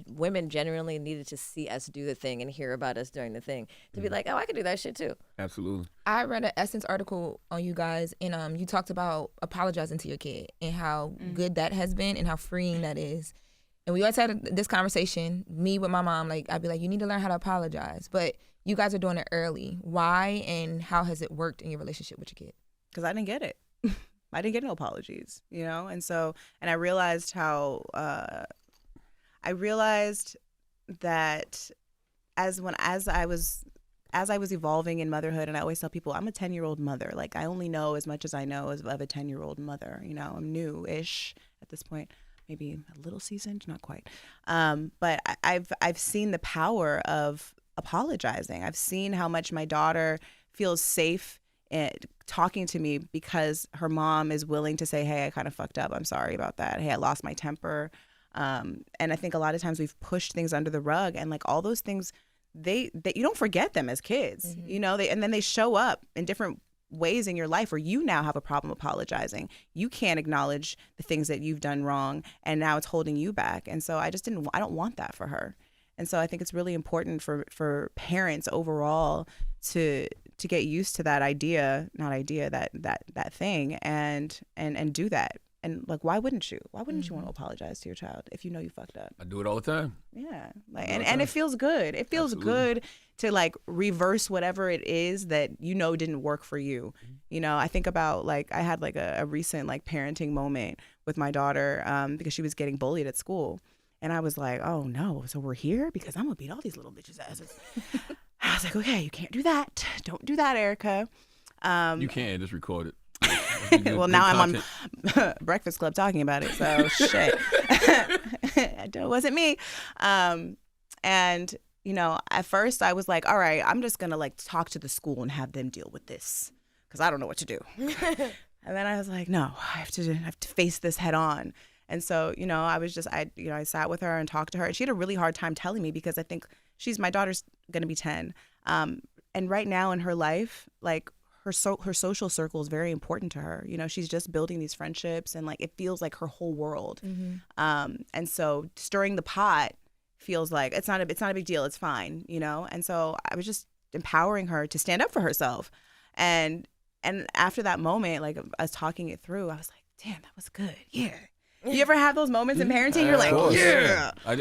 women genuinely needed to see us do the thing and hear about us during the thing to be like, oh, I could do that shit too. Absolutely. I read an Essence article on you guys, and you talked about apologizing to your kid and how good that has been and how freeing that is. And we always had this conversation, me with my mom, like I'd be like, you need to learn how to apologize. But you guys are doing it early. Why and how has it worked in your relationship with your kid? Because I didn't get it. I didn't get no apologies, you know? And I realized that as I was evolving in motherhood, and I always tell people I'm a 10-year-old mother. Like I only know as much as I know of a 10-year-old mother. You know, I'm new-ish at this point, maybe a little seasoned, not quite. But I've seen the power of apologizing. I've seen how much my daughter feels safe talking to me because her mom is willing to say, hey, I kind of fucked up. I'm sorry about that. Hey, I lost my temper. And I think a lot of times we've pushed things under the rug, and like all those things, they you don't forget them as kids, you know, and then they show up in different ways in your life where you now have a problem apologizing. You can't acknowledge the things that you've done wrong, and now it's holding you back. And so I don't want that for her. And so I think it's really important for parents overall to get used to that that thing and do that. And like, why wouldn't you? Why wouldn't you want to apologize to your child if you know you fucked up? I do it all the time. Yeah, like, and it feels good. It feels good to like reverse whatever it is that you know didn't work for you. You know, I think about like I had like a recent like parenting moment with my daughter because she was getting bullied at school, and I was like, oh no, so we're here because I'm gonna beat all these little bitches' asses. I was like, okay, you can't do that. Don't do that, Erica. You can just record it. Well, now I'm on Breakfast Club talking about it, so shit. It wasn't me. And, you know, at first I was like, all right, I'm just going to like talk to the school and have them deal with this because I don't know what to do. And then I was like, no, I have to face this head on. And so, you know, I sat with her and talked to her. And she had a really hard time telling me because I think my daughter's going to be 10. And right now in her life, like, her social circle is very important to her. You know, she's just building these friendships and like it feels like her whole world. And so stirring the pot feels like it's not a big deal. It's fine, you know? And so I was just empowering her to stand up for herself. And after that moment, like us talking it through, I was like, damn, that was good. Yeah. You ever have those moments in parenting? You're like, yeah. I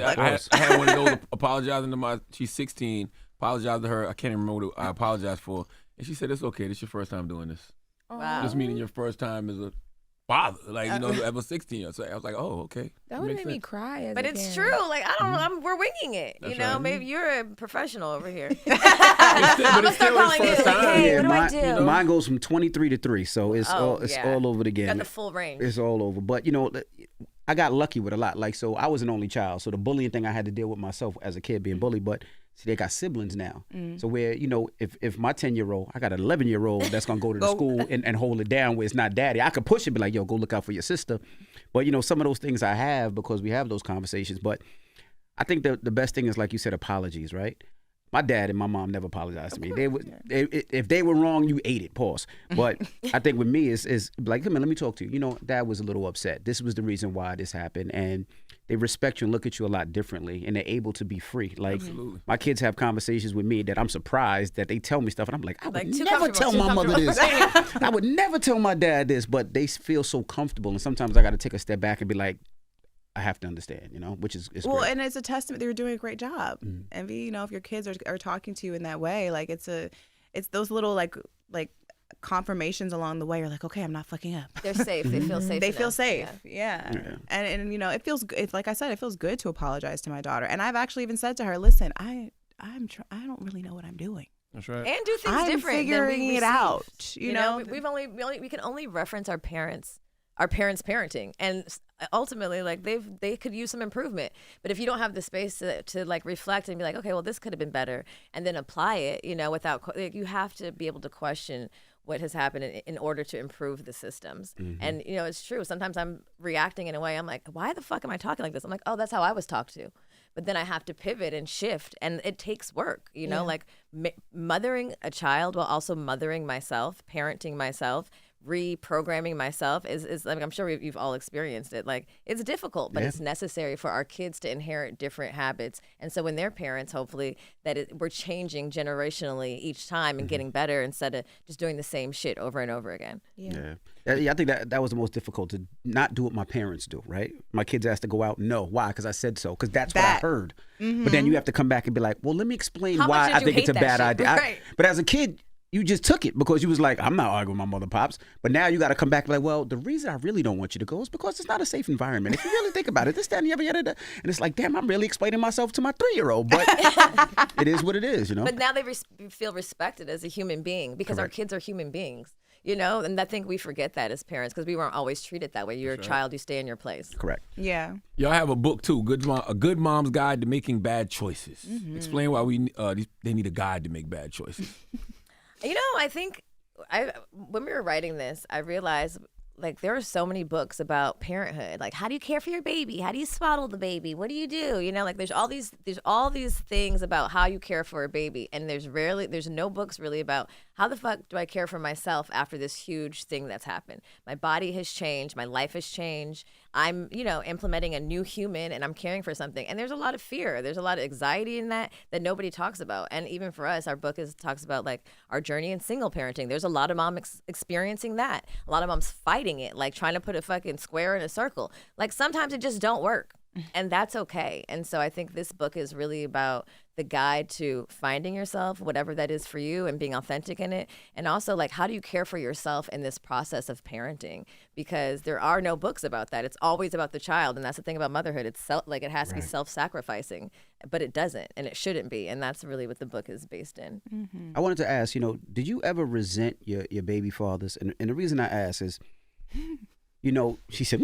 had one of those apologizing to she's 16, apologized to her. I can't even remember what I apologized for. And she said, it's okay. This is your first time doing this. Wow. Just meaning your first time as a father. Like, you know, I was 16. So I was like, oh, okay. That would make me cry. But it's true. Like, I don't know. We're winging it. That's you know, right. maybe you're a professional over here. But it's still his first time. Hey, what do I do? Mine goes from 23 to 3, so it's all over the game. Got the full range. It's all over. But, you know, I got lucky with a lot. Like, so I was an only child. So the bullying thing I had to deal with myself as a kid being bullied. But see, they got siblings now. So where, you know, if my 10-year-old, I got an 11-year-old that's going to go to the school and hold it down where it's not daddy. I could push it, be like, yo, go look out for your sister. But, you know, some of those things I have because we have those conversations. But I think the best thing is, like you said, apologies, right? My dad and my mom never apologized to me. If they were wrong, you ate it, pause. But I think with me is like, come on, let me talk to you. You know, dad was a little upset. This was the reason why this happened. And they respect you and look at you a lot differently, and they're able to be free. Like, my kids have conversations with me that I'm surprised that they tell me stuff, and I'm like, I would never tell my mother this. I would never tell my dad this, but they feel so comfortable. And sometimes I got to take a step back and be like, I have to understand, you know, which is well, great. And it's a testament that you're doing a great job. Envy, you know, if your kids are talking to you in that way, like it's those little like confirmations along the way. You're like, okay, I'm not fucking up. They're safe. They feel safe. They feel safe. Yeah. And you know, it feels. It's like I said, it feels good to apologize to my daughter. And I've actually even said to her, listen, I don't really know what I'm doing. That's right. And do things I'm different. Figuring than we it out. You know, we can only reference our parents parenting, and ultimately, like they could use some improvement. But if you don't have the space to like reflect and be like, okay, well, this could have been better, and then apply it, you know, without you have to be able to question what has happened in order to improve the systems. And you know, it's true. Sometimes I'm reacting in a way. I'm like, why the fuck am I talking like this? I'm like, oh, that's how I was talked to. But then I have to pivot and shift, and it takes work. You know, like mothering a child while also mothering myself, parenting myself, reprogramming myself is like, I'm sure you've all experienced it. Like, it's difficult, but it's necessary for our kids to inherit different habits. And so when they're parents, hopefully we're changing generationally each time and getting better instead of just doing the same shit over and over again. Yeah, I think that was the most difficult, to not do what my parents do, right? My kids asked to go out. No. Why? Because I said so. Because that's what I heard. But then you have to come back and be like, well, let me explain why I think it's a bad idea. Right. But as a kid, you just took it because you was like, I'm not arguing with my mother, pops. But now you got to come back and be like, well, the reason I really don't want you to go is because it's not a safe environment. If you really think about it, this, that, and the other. And it's like, damn, I'm really explaining myself to my 3-year-old. But it is what it is, you know? But now they feel respected as a human being because our kids are human beings, you know? And I think we forget that as parents because we weren't always treated that way. You're a child, you stay in your place. Correct. Yeah. Y'all have a book, too, A Good Mom's Guide to Making Bad Choices. Explain why they need a guide to make bad choices. You know, I think when we were writing this, I realized like there are so many books about parenthood. Like, how do you care for your baby? How do you swaddle the baby? What do you do? You know, like there's all these things about how you care for a baby, and there's no books really about how the fuck do I care for myself after this huge thing that's happened. My body has changed, my life has changed. I'm, implementing a new human, and I'm caring for something. And there's a lot of fear. There's a lot of anxiety in that nobody talks about. And even for us, our book talks about like our journey in single parenting. There's a lot of moms experiencing that. A lot of moms fighting it, like trying to put a fucking square in a circle. Like sometimes it just don't work. And that's okay. And so I think this book is really about the guide to finding yourself, whatever that is for you, and being authentic in it. And also, like, how do you care for yourself in this process of parenting? Because there are no books about that. It's always about the child. And that's the thing about motherhood. It's it has to be self-sacrificing, but it doesn't, and it shouldn't be. And that's really what the book is based in. Mm-hmm. I wanted to ask, did you ever resent your baby fathers? And the reason I ask is, she said,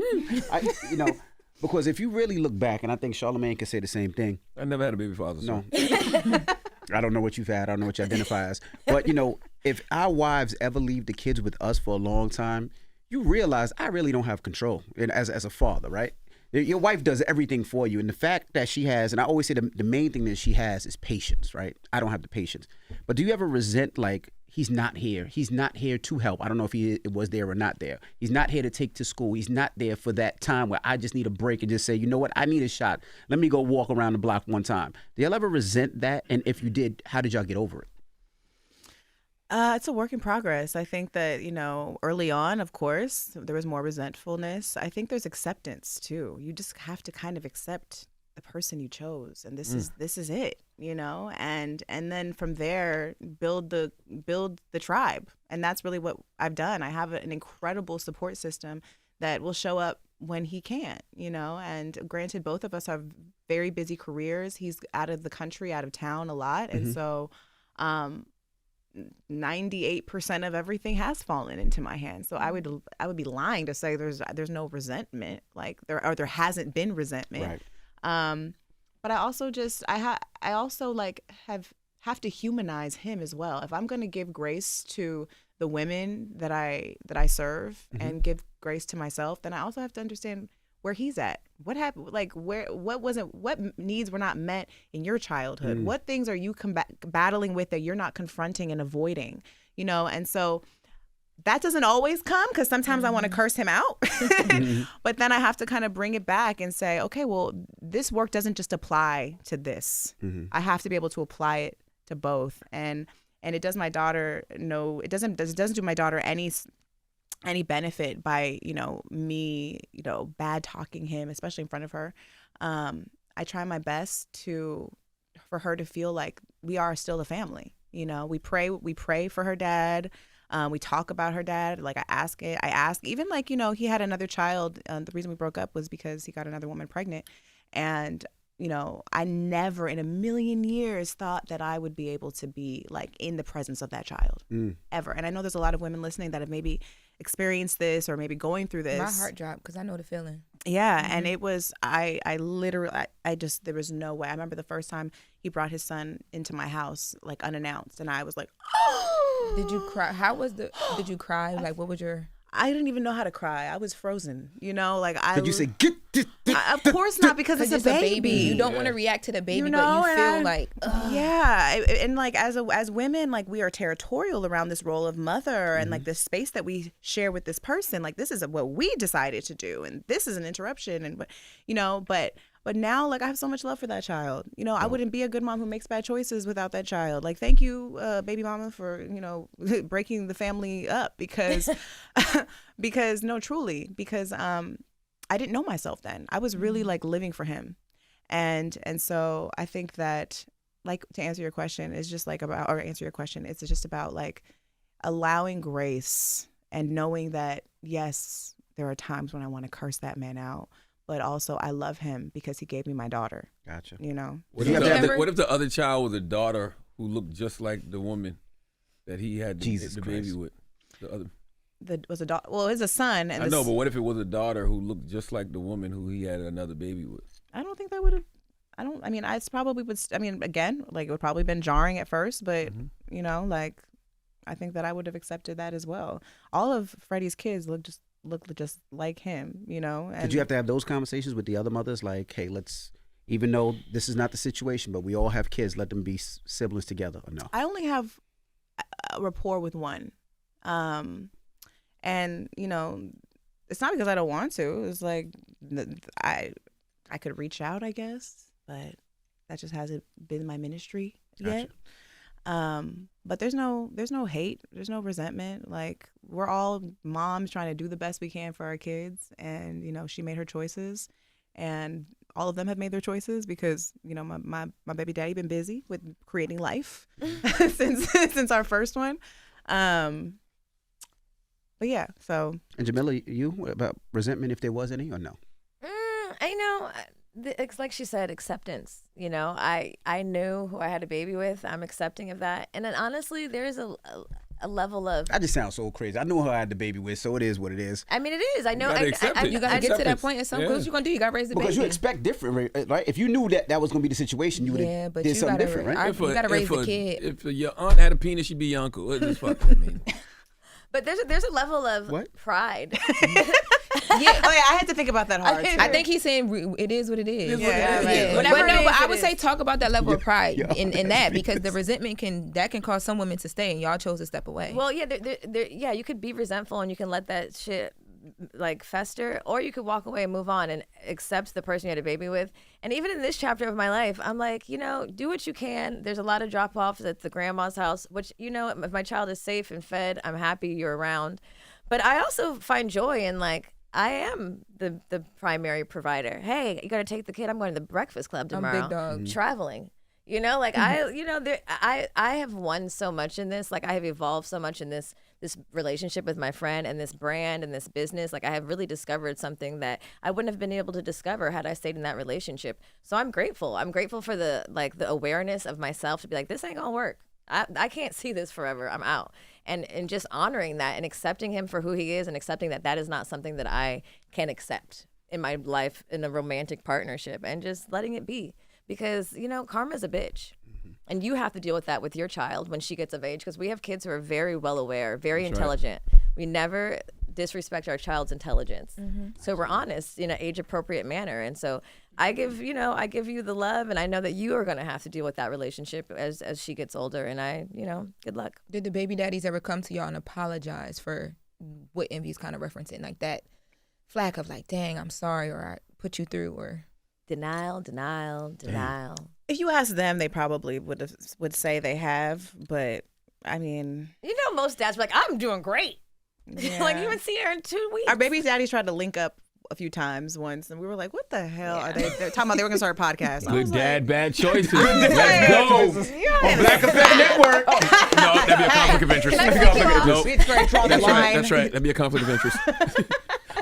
because if you really look back, and I think Charlamagne can say the same thing. I never had a baby father. No. I don't know what you've had. I don't know what you identify as. But, if our wives ever leave the kids with us for a long time, you realize I really don't have control as a father, right? Your wife does everything for you. And the fact that she has, and I always say the main thing that she has is patience, right? I don't have the patience. But do you ever resent, like, he's not here. He's not here to help. I don't know if he was there or not there. He's not here to take to school. He's not there for that time where I just need a break and just say, you know what, I need a shot. Let me go walk around the block one time. Do y'all ever resent that? And if you did, how did y'all get over it? It's a work in progress. I think that, early on, of course, there was more resentfulness. I think there's acceptance too. You just have to kind of accept the person you chose, and this is it, and then from there build the tribe. And that's really what I've done. I have an incredible support system that will show up when he can't, and granted, both of us have very busy careers. He's out of the country, out of town a lot. And so 98% of everything has fallen into my hands. So I would be lying to say there's no resentment, like there hasn't been resentment. Right. But I also have to humanize him as well. If I'm going to give grace to the women that I serve and give grace to myself, then I also have to understand where he's at. What happened? Like what needs were not met in your childhood? What things are you battling with that you're not confronting and avoiding? And so that doesn't always come, because sometimes I want to curse him out. But then I have to kind of bring it back and say, okay, well, this work doesn't just apply to this. I have to be able to apply it to both. And it does my daughter it doesn't do my daughter any benefit by, me, bad talking him, especially in front of her. I try my best for her to feel like we are still a family. We pray for her dad. We talk about her dad. Like I ask, even like, he had another child. The reason we broke up was because he got another woman pregnant. And, I never in a million years thought that I would be able to be like in the presence of that child ever. And I know there's a lot of women listening that have maybe experienced this or maybe going through this. My heart dropped because I know the feeling. Yeah. And it was, I literally, there was no way. I remember the first time he brought his son into my house, like unannounced. And I was like, oh. Did you cry? Did you cry? Like, what was your... I didn't even know how to cry. I was frozen, like Did you say, get this? Of course not, because it's a baby. You don't want to react to the baby, but you feel like, ugh. Yeah. And like as women, like we are territorial around this role of mother and like the space that we share with this person. Like this is what we decided to do, and this is an interruption. And but now, like, I have so much love for that child. I wouldn't be a good mom who makes bad choices without that child. Like, thank you, baby mama, for, breaking the family up because, truly, I didn't know myself then. I was really like living for him. And so I think that, like, to answer your question, it's just about like allowing grace and knowing that, yes, there are times when I want to curse that man out. But also, I love him because he gave me my daughter. Gotcha. What if the other child was a daughter who looked just like the woman that he had the baby with? The other. Well, it's a son. And I know, but what if it was a daughter who looked just like the woman who he had another baby with? I don't think that would have. It's probably would. Again, like it would probably been jarring at first, but like I think that I would have accepted that as well. All of Freddie's kids look just look just like him, you know. And Did you have to have those conversations with the other mothers? Like, hey, let's, even though this is not the situation, but we all have kids, let them be siblings together, or no? I only have a rapport with one. And, you know, it's not because I don't want to. It's like I could reach out, I guess, but that just hasn't been my ministry yet. But there's no hate, there's no resentment. Like, we're all moms trying to do the best we can for our kids, and you know, she made her choices, and all of them have made their choices because, you know, my baby daddy been busy with creating life since our first one. But yeah, so. And Jamila, you, what about resentment, if there was any, or no? I know. It's like she said, acceptance. You know, I knew who I had a baby with. I'm accepting of that. And then honestly, there's a level of. I just sound so crazy. I know who I had the baby with, so it is what it is. I mean, it is. I know. You gotta accept it. You gotta get to that point at some point. What you gonna do? You gotta raise the baby. Because you expect different, right? If you knew that was gonna be the situation, you would have did something different, right? You gotta raise the kid. If your aunt had a penis, she'd be your uncle. It's just fuck, I mean. But there's a level of pride. Yeah, I had to think about that hard. I think he's saying it is what it is. Yeah. But I would say talk about that level of pride in that, because the resentment can cause some women to stay, and y'all chose to step away. Well, yeah, you could be resentful and you can let that shit like fester, or you could walk away and move on and accept the person you had a baby with. And even in this chapter of my life, I'm like, you know, do what you can. There's a lot of drop-offs at the grandma's house, which, you know, if my child is safe and fed, I'm happy you're around. But I also find joy in, like, I am the primary provider. Hey, you got to take the kid. I'm going to the Breakfast Club tomorrow. I'm big dog. Traveling. You know, like I have won so much in this. Like, I have evolved so much in this relationship with my friend and this brand and this business. Like, I have really discovered something that I wouldn't have been able to discover had I stayed in that relationship. So I'm grateful. I'm grateful for the awareness of myself to be like, this ain't gonna work. I can't see this forever. I'm out. And just honoring that and accepting him for who he is, and accepting that is not something that I can accept in my life in a romantic partnership, and just letting it be. Because, you know, karma's a bitch. And you have to deal with that with your child when she gets of age, because we have kids who are very well aware, very intelligent. Right. We never disrespect our child's intelligence. So we're honest in an age appropriate manner. And so I give you the love, and I know that you are going to have to deal with that relationship as she gets older. And good luck. Did the baby daddies ever come to y'all and apologize for what Envy's kind of referencing, like that flack of like, dang, I'm sorry, or I put you through, or denial. If you ask them, they probably would say they have, but I mean, you know, most dads are like, I'm doing great. Yeah. Like, you haven't seen her in 2 weeks. Our baby daddies tried to link up a few times once, and we were like, what the hell are they? They're talking about they were gonna start a podcast. Good dad, bad choices. Let's go. On Black Effect Network. No, that'd be a conflict of interest. Nope. That's right. That'd be a conflict of interest.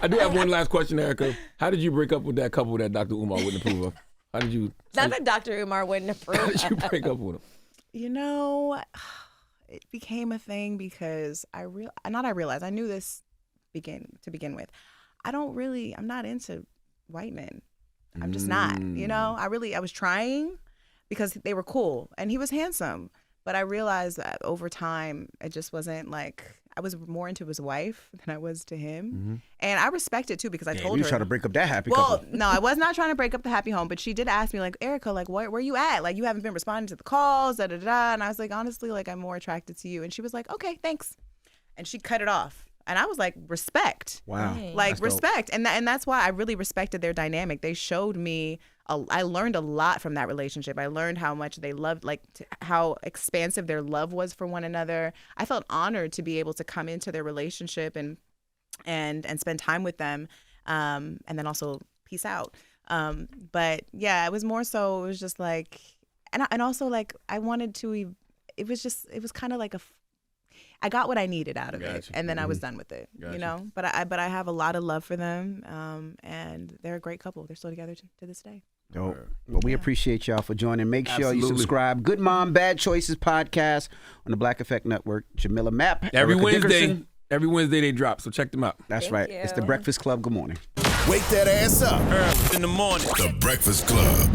I do have one last question, Erica. How did you break up with that couple that Dr. Umar wouldn't approve of? How did you? Not that Dr. Umar wouldn't approve. How did you break up with him? You know, it became a thing because I knew this to begin with. I'm not into white men. I'm just not, you know. I was trying because they were cool and he was handsome, but I realized that over time it just wasn't like, I was more into his wife than I was to him. And I respect it too, because I told her. You trying to break up that happy couple. Well, no, I was not trying to break up the happy home, but she did ask me, like, Erica, like, where you at? Like, you haven't been responding to the calls, da-da-da. And I was like, honestly, like, I'm more attracted to you. And she was like, okay, thanks. And she cut it off. And I was like, respect. Wow. Like, that's respect. Dope. And that's why I really respected their dynamic. They showed me, I learned a lot from that relationship. I learned how much they loved, like how expansive their love was for one another. I felt honored to be able to come into their relationship and spend time with them, and then also peace out. But yeah, it was more so, it was just like, and also like I wanted to, it was kind of like I got what I needed out of it, and then I was done with it, you know. But I have a lot of love for them, and they're a great couple. They're still together to this day. Dope. Well, we appreciate y'all for joining. Make sure you subscribe. Good Mom, Bad Choices podcast on the Black Effect Network. Jamila Mapp. Every Erica Wednesday. Dickerson. Every Wednesday they drop, so check them out. That's Thank right. you. It's the Breakfast Club. Good morning. Wake that ass up. Early in the morning. The Breakfast Club.